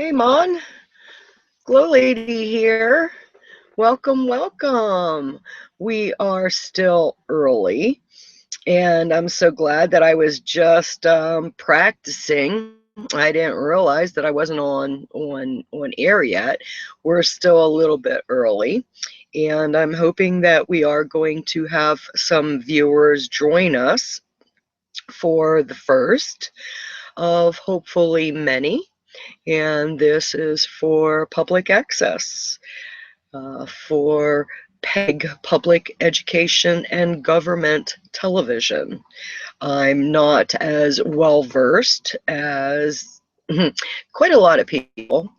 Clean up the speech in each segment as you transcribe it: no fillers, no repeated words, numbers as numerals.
Hey, Mon. GLoLady here. Welcome, welcome. We are still early, and I'm so glad that I was just practicing. I didn't realize that I wasn't on air yet. We're still a little bit early, and I'm hoping that we are going to have some viewers join us for the first of hopefully many. And this is for public access, for PEG, Public Education and Government Television. I'm not as well versed as quite a lot of people.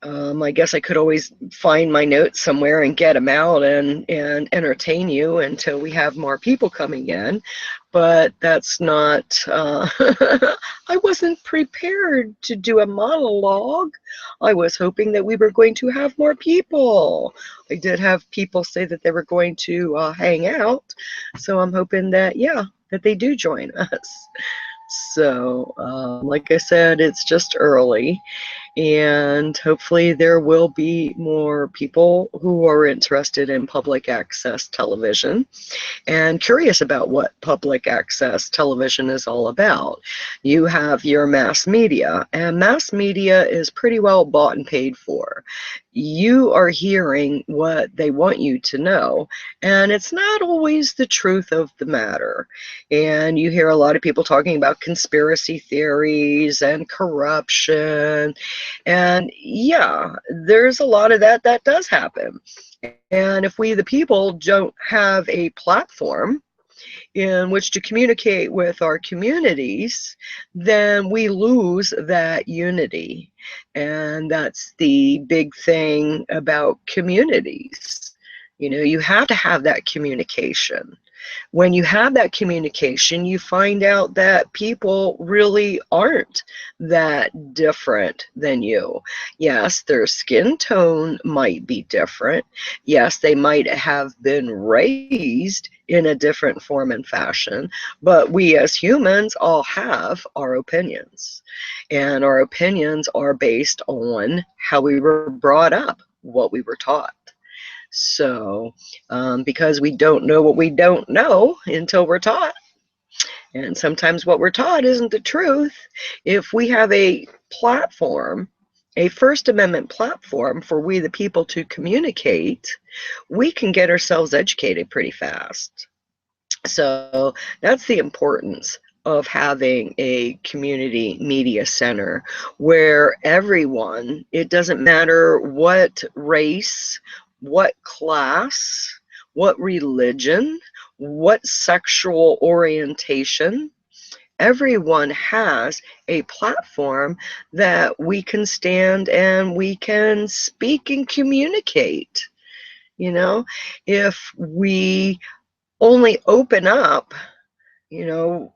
I guess I could always find my notes somewhere and get them out and entertain you until we have more people coming in. But that's not, I wasn't prepared to do a monologue. I was hoping that we were going to have more people. I did have people say that they were going to hang out. So I'm hoping that, yeah, that they do join us. So, like I said, it's just early, and hopefully there will be more people who are interested in public access television and curious about what public access television is all about. You have your mass media, and mass media is pretty well bought and paid for. You are hearing what they want you to know, and it's not always the truth of the matter. And you hear a lot of people talking about conspiracy theories and corruption, and yeah, there's a lot of that does happen. And if we, the people, don't have a platform in which to communicate with our communities, then we lose that unity. And that's the big thing about communities. You know, you have to have that communication. When you have that communication, you find out that people really aren't that different than you. Yes, their skin tone might be different. Yes, they might have been raised in a different form and fashion, but we as humans all have our opinions. And our opinions are based on how we were brought up, what we were taught. So, because we don't know what we don't know until we're taught, and sometimes what we're taught isn't the truth. If we have a platform, a First Amendment platform for we the people to communicate, we can get ourselves educated pretty fast. So that's the importance of having a community media center where everyone, it doesn't matter what race, what class, what religion, what sexual orientation, everyone has a platform that we can stand and we can speak and communicate. You know, if we only open up, you know,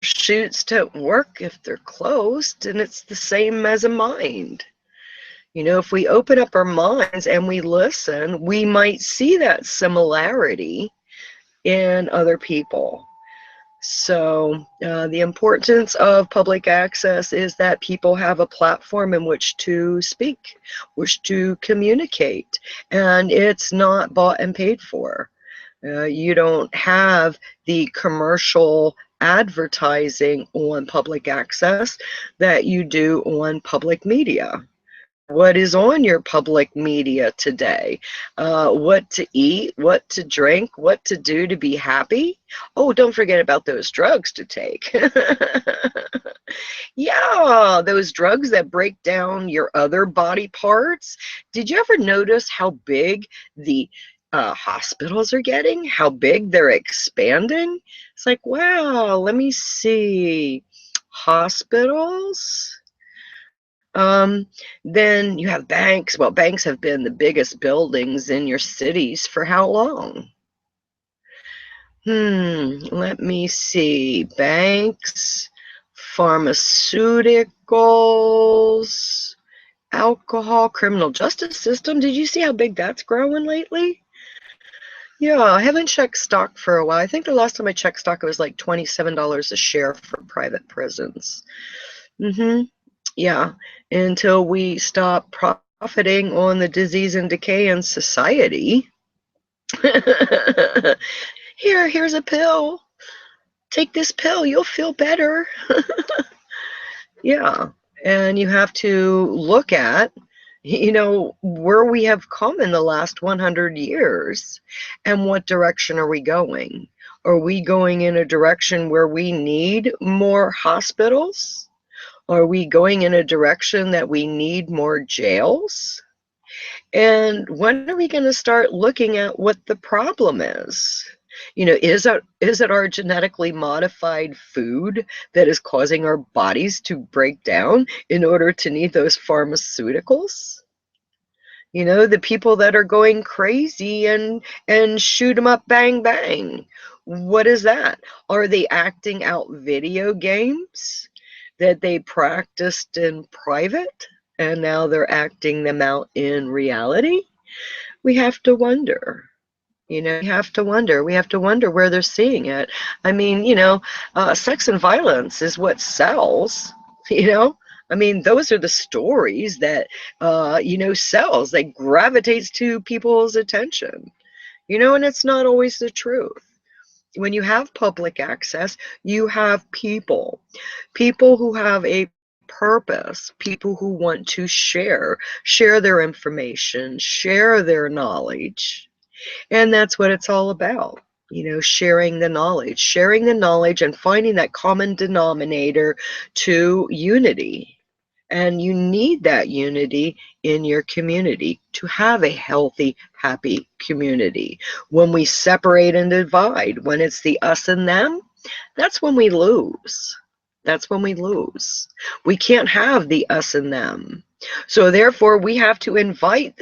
shoots don't work if they're closed, and it's the same as a mind. You know, if we open up our minds and we listen, we might see that similarity in other people. So the importance of public access is that people have a platform in which to speak, which to communicate, and it's not bought and paid for. You don't have the commercial advertising on public access that you do on public media. What is on your public media today? What to eat, what to drink, what to do to be happy. Oh, don't forget about those drugs to take. Yeah, those drugs that break down your other body parts. Did you ever notice how big the hospitals are getting? How big they're expanding? It's like, wow, let me see. Hospitals? Um, then you have banks. Well, banks have been the biggest buildings in your cities for how long? Let me see. Banks, pharmaceuticals, alcohol, criminal justice system. Did you see how big that's growing lately? Yeah, I haven't checked stock for a while. I think the last time I checked stock, it was like $27 a share for private prisons. Mm-hmm. Yeah, until we stop profiting on the disease and decay in society. Here's a pill. Take this pill, you'll feel better. Yeah, and you have to look at, where we have come in the last 100 years and what direction are we going? Are we going in a direction where we need more hospitals? Are we going in a direction that we need more jails? And when are we going to start looking at what the problem is? Is it our genetically modified food that is causing our bodies to break down in order to need those pharmaceuticals? The people that are going crazy and shoot 'em up, bang, bang. What is that? Are they acting out video games that they practiced in private and now they're acting them out in reality? We have to wonder. We have to wonder where they're seeing it. I mean, sex and violence is what sells, you know? I mean, those are the stories that, sells, that gravitates to people's attention, and it's not always the truth. When you have public access, you have people who have a purpose, people who want to share their information, share their knowledge, and that's what it's all about, sharing the knowledge and finding that common denominator to unity. And you need that unity in your community to have a healthy, happy community. When we separate and divide, when it's the us and them, that's when we lose. That's when we lose. We can't have the us and them. So therefore, we have to invite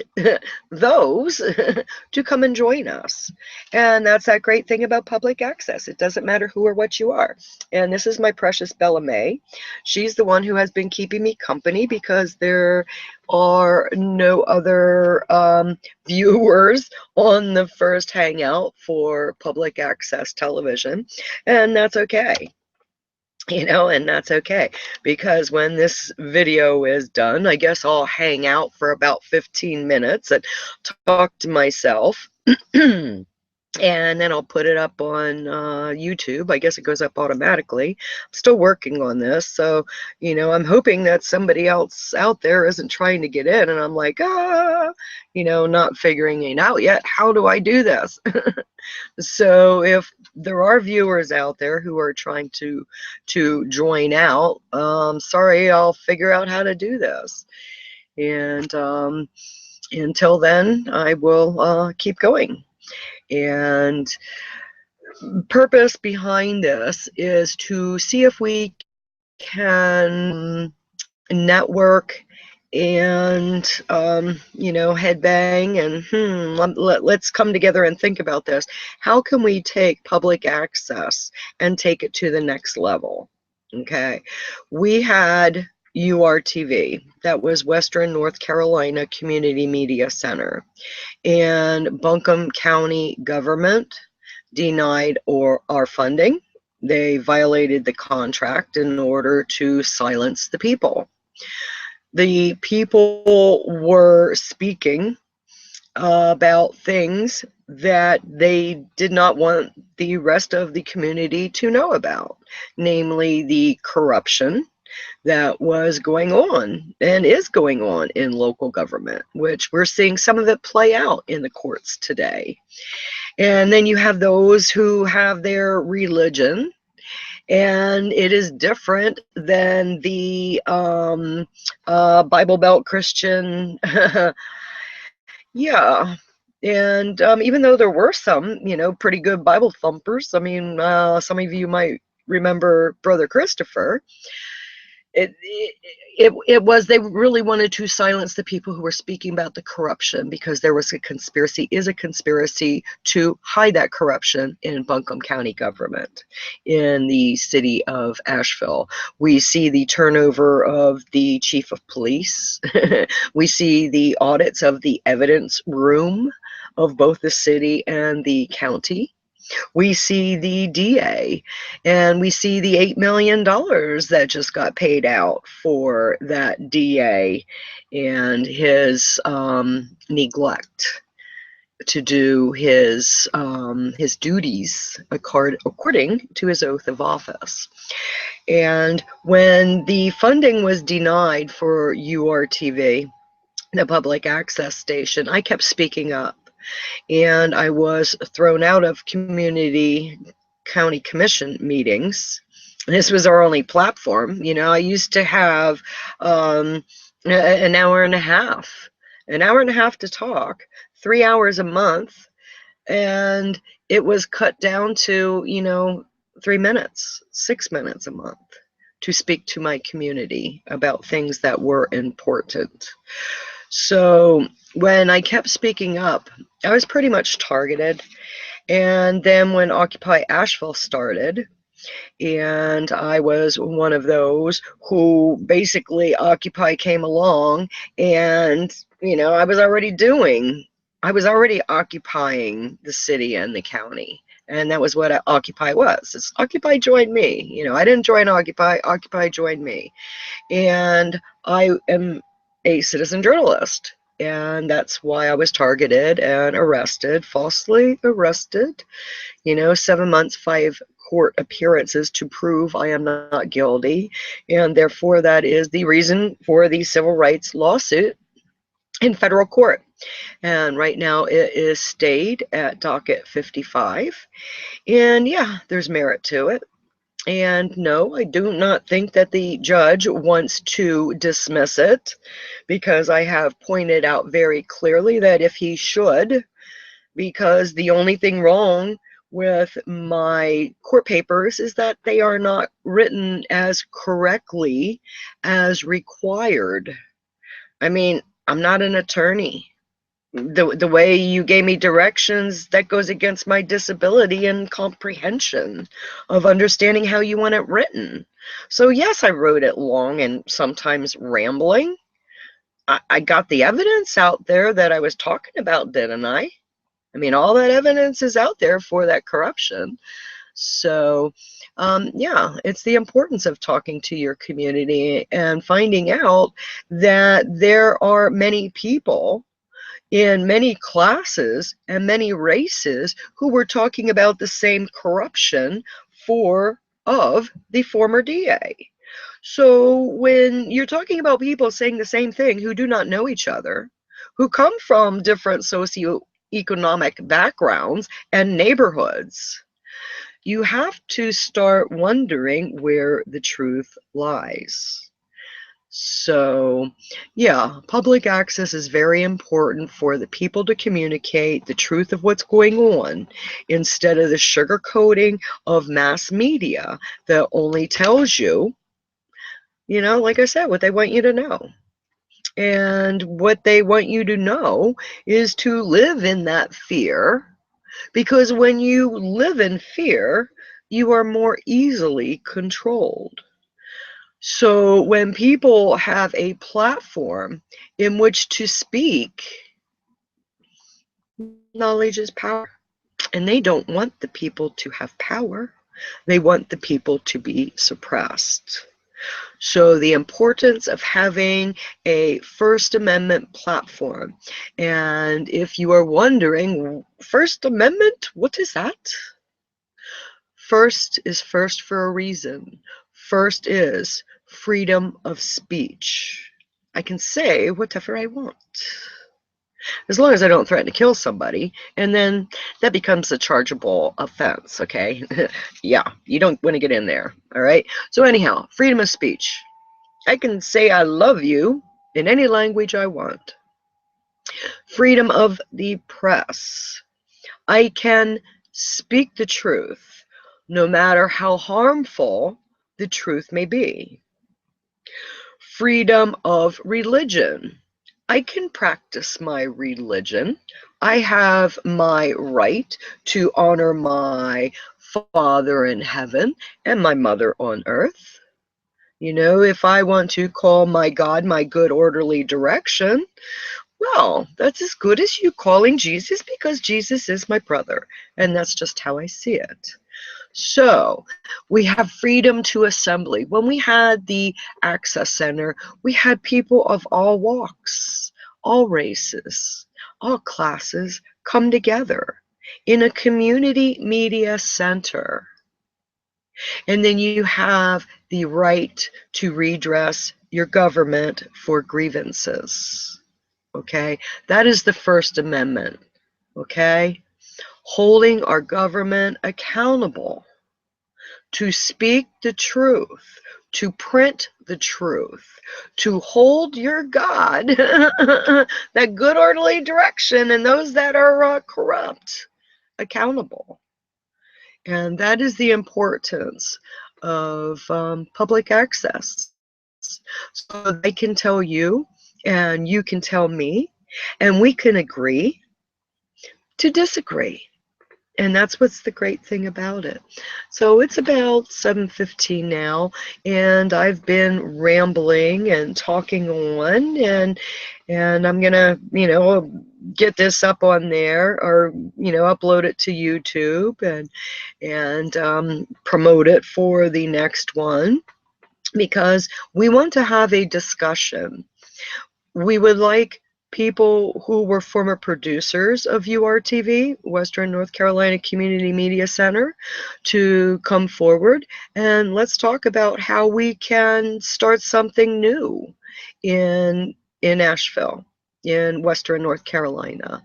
those to come and join us. And that's that great thing about public access. It doesn't matter who or what you are. And this is my precious Bella Mae. She's the one who has been keeping me company because there are no other viewers on the first hangout for public access television. And that's okay. And that's okay, because when this video is done, I guess I'll hang out for about 15 minutes and talk to myself. And then I'll put it up on YouTube. I guess it goes up automatically. I'm still working on this, so I'm hoping that somebody else out there isn't trying to get in and I'm like, not figuring it out yet. How do I do this? So if there are viewers out there who are trying to join out, sorry, I'll figure out how to do this. And until then, I will keep going. And purpose behind this is to see if we can network and headbang and let's come together and think about this. How can we take public access and take it to the next level? Okay, we had URTV, that was Western North Carolina Community Media Center, and Buncombe County government denied our funding. They violated the contract in order to silence the people. The people were speaking about things that they did not want the rest of the community to know about, namely the corruption that was going on and is going on in local government, which we're seeing some of it play out in the courts today. And then you have those who have their religion, and it is different than the Bible Belt Christian. Yeah. And even though there were some, pretty good Bible thumpers, I mean, some of you might remember Brother Christopher. It was, they really wanted to silence the people who were speaking about the corruption, because there was a conspiracy to hide that corruption in Buncombe County government, in the city of Asheville. We see the turnover of the chief of police. We see the audits of the evidence room of both the city and the county. We see the DA, and we see the $8 million that just got paid out for that DA and his neglect to do his duties according to his oath of office. And when the funding was denied for URTV, the public access station, I kept speaking up, and I was thrown out of county commission meetings. This was our only platform. You know, I used to have an hour and a half, to talk, 3 hours a month, and it was cut down to, 3 minutes, 6 minutes a month to speak to my community about things that were important. So when I kept speaking up, I was pretty much targeted. And then when Occupy Asheville started, and I was one of those who basically Occupy came along, and I was already occupying the city and the county, and that was what Occupy was. It's Occupy joined me. I didn't join Occupy. Occupy joined me, and I am a citizen journalist. And that's why I was targeted and arrested, falsely arrested. 7 months, 5 court appearances to prove I am not guilty. And therefore, that is the reason for the civil rights lawsuit in federal court. And right now it is stayed at docket 55. And yeah, there's merit to it. And no, I do not think that the judge wants to dismiss it, because I have pointed out very clearly that if he should, because the only thing wrong with my court papers is that they are not written as correctly as required. I mean, I'm not an attorney. The way you gave me directions, that goes against my disability and comprehension of understanding how you want it written. So yes, I wrote it long and sometimes rambling. I got the evidence out there that I was talking about, didn't I? I mean, all that evidence is out there for that corruption. So yeah, it's the importance of talking to your community and finding out that there are many people in many classes and many races who were talking about the same corruption of the former DA. So when you're talking about people saying the same thing who do not know each other, who come from different socioeconomic backgrounds and neighborhoods, you have to start wondering where the truth lies. So yeah, public access is very important for the people to communicate the truth of what's going on, instead of the sugarcoating of mass media that only tells you, like I said, what they want you to know. And what they want you to know is to live in that fear, because when you live in fear, you are more easily controlled. So when people have a platform in which to speak, knowledge is power. And they don't want the people to have power. They want the people to be suppressed. So the importance of having a First Amendment platform. And if you are wondering, First Amendment, what is that? First is first for a reason. First is freedom of speech. I can say whatever I want, as long as I don't threaten to kill somebody, and then that becomes a chargeable offense, okay? Yeah, you don't want to get in there, all right? So anyhow, freedom of speech. I can say I love you in any language I want. Freedom of the press. I can speak the truth, no matter how harmful the truth may be. Freedom of religion. I can practice my religion. I have my right to honor my Father in heaven and my mother on earth. If I want to call my God my good orderly direction, Well, that's as good as you calling Jesus, because Jesus is my brother, and that's just how I see it. So we have freedom to assembly. When we had the Access Center, we had people of all walks, all races, all classes come together in a community media center. And then you have the right to redress your government for grievances. Okay, that is the First Amendment. Okay, holding our government accountable to speak the truth, to print the truth, to hold your God, that good orderly direction, and those that are corrupt accountable. And that is the importance of public access. So they can tell you, and you can tell me, and we can agree to disagree. And that's what's the great thing about it. So it's about 7:15 now, and I've been rambling and talking on, and I'm gonna, get this up on there, or upload it to YouTube, and promote it for the next one, because we want to have a discussion. We would like people who were former producers of URTV, Western North Carolina Community Media Center, to come forward, and let's talk about how we can start something new in Asheville, in Western North Carolina.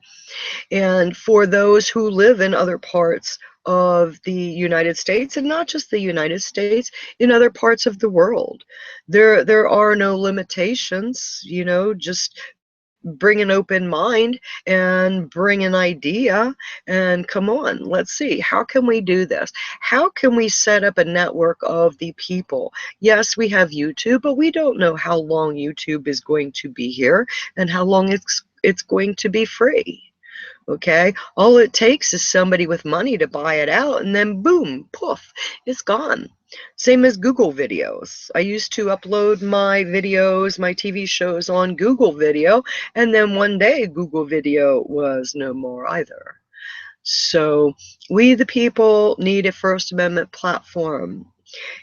And for those who live in other parts of the United States, and not just the United States, in other parts of the world, there are no limitations. Just bring an open mind and bring an idea, and come on, let's see, how can we do this? How can we set up a network of the people? Yes, we have YouTube, but we don't know how long YouTube is going to be here, and how long it's going to be free. Okay, all it takes is somebody with money to buy it out, and then boom, poof, it's gone. Same as Google videos. I used to upload my videos, my TV shows on Google Video, and then one day Google Video was no more either. So we the people need a First Amendment platform,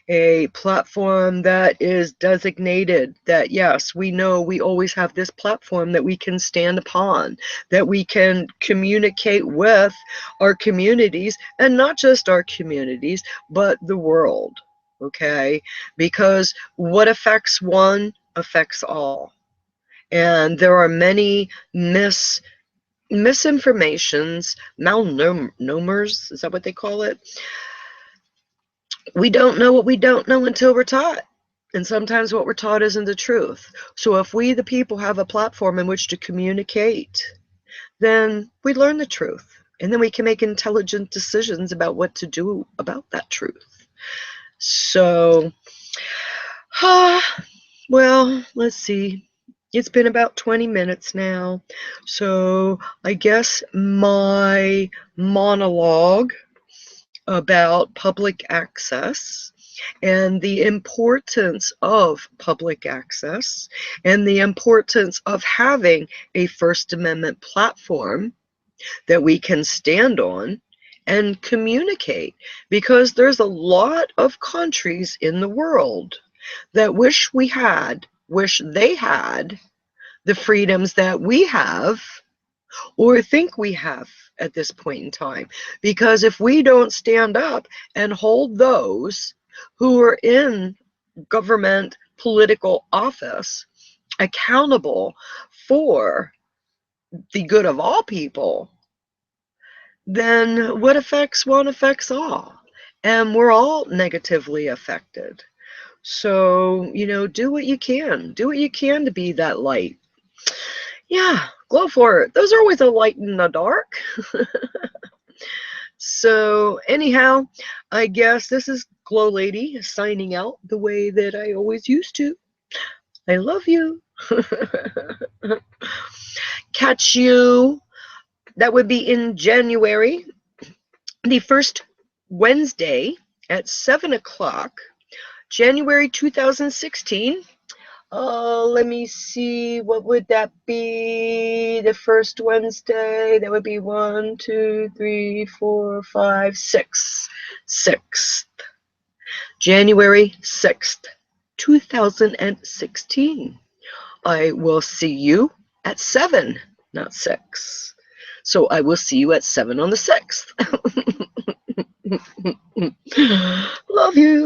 a platform that is designated, that yes, we know we always have this platform that we can stand upon, that we can communicate with our communities, and not just our communities, but the world. Okay, because what affects one affects all, and there are many misinformations, malnomers, is that what they call it? We don't know what we don't know until we're taught. And sometimes what we're taught isn't the truth. So if we, the people, have a platform in which to communicate, then we learn the truth. And then we can make intelligent decisions about what to do about that truth. So, well, let's see. It's been about 20 minutes now. So I guess my monologue about public access and the importance of public access and the importance of having a First Amendment platform that we can stand on and communicate, because there's a lot of countries in the world that wish they had the freedoms that we have, or think we have at this point in time. Because if we don't stand up and hold those who are in government political office accountable for the good of all people, then what affects one affects all. And we're all negatively affected. So, do what you can. Do what you can to be that light. Yeah, go for it. Those are always a light in the dark. So anyhow, I guess this is GLoLady signing out the way that I always used to. I love you. Catch you. That would be in January, the first Wednesday at 7 o'clock, January 2016. Let me see, what would that be? The first Wednesday, that would be 1, 2, 3, 4, 5, 6. 6th. January 6th, 2016. I will see you at 7, not 6. So I will see you at 7 on the 6th. Love you.